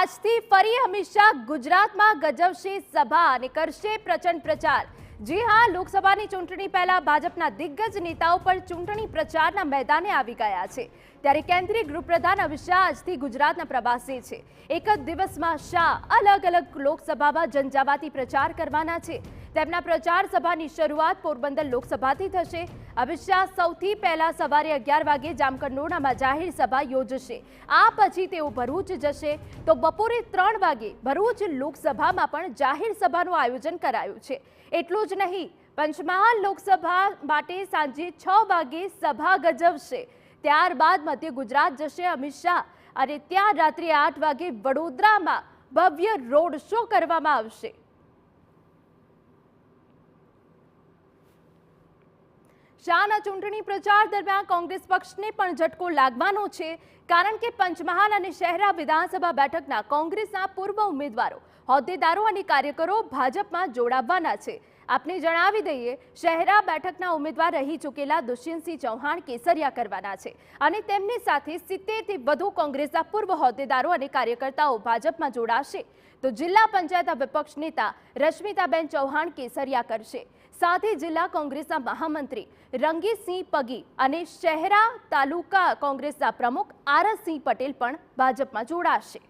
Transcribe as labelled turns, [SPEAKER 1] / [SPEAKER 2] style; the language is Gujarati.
[SPEAKER 1] આજથી ફરી અમિત શાહ ગુજરાતમાં ગજવશે સભા અને કરશે પ્રચંડ પ્રચાર। જી હા, લોકસભાની ચૂંટણી પહેલા ભાજપના દિગ્ગજ નેતાઓ પણ ચૂંટણી પ્રચારના મેદાને આવી ગયા છે। ત્યારે કેન્દ્રીય ગૃહપ્રધાન અમિત શાહ આજથી ગુજરાતના પ્રવાસે છે। એક જ દિવસમાં શાહ અલગ અલગ લોકસભામાં ઝંઝાવાતી પ્રચાર કરવાના છે। તેમના પ્રચાર સભાની શરૂઆત પોરબંદર લોકસભાથી થશે। અમિત શાહ સૌથી પહેલા સવારે 11 વાગે જામકંડોરણામાં જાહેર સભા યોજશે। આ પછી તેઓ ભરૂચ જશે તો બપોરે 3 વાગે ભરૂચ લોકસભામાં પણ જાહેર સભાનું આયોજન કરાયું છે। એટલું જ નહીં, પંચમહાલ લોકસભા માટે સાંજે 6 વાગે સભા ગજવશે। ત્યારબાદ મધ્ય ગુજરાત જશે અમિત શાહ અને ત્યાં રાત્રે 8 વાગે વડોદરામાં ભવ્ય રોડ શો કરવામાં આવશે। શાહના ચૂંટણી પ્રચાર દરમિયાન કોંગ્રેસ પક્ષને પણ ઝટકો લાગવાનો છે, કારણ કે પંચમહાલ અને શહેરા વિધાનસભા બેઠકના કોંગ્રેસના પૂર્વ ઉમેદવારો, હોદ્દેદારો અને કાર્યકરો ભાજપમાં જોડાવવાના છે। આપને જણાવી દઈએ, શહેરા બેઠકના ઉમેદવાર રહી ચૂકેલા દુષ્યંતસિંહ ચૌહાણ કેસરિયા કરવાના છે અને તેમની સાથે 70થી વધુ કોંગ્રેસના પૂર્વ હોદ્દેદારો અને કાર્યકર્તાઓ ભાજપમાં જોડાશે। તો જિલ્લા પંચાયત વિપક્ષ નેતા રશ્મિતાબેન ચૌહાણ કેસરિયા કરશે। સાથે જિલ્લા કોંગ્રેસના મહામંત્રી રંગીસિંહ પગી અને શહેરા તાલુકા કોંગ્રેસના પ્રમુખ આરસસિંહ પટેલ પણ ભાજપમાં જોડાશે।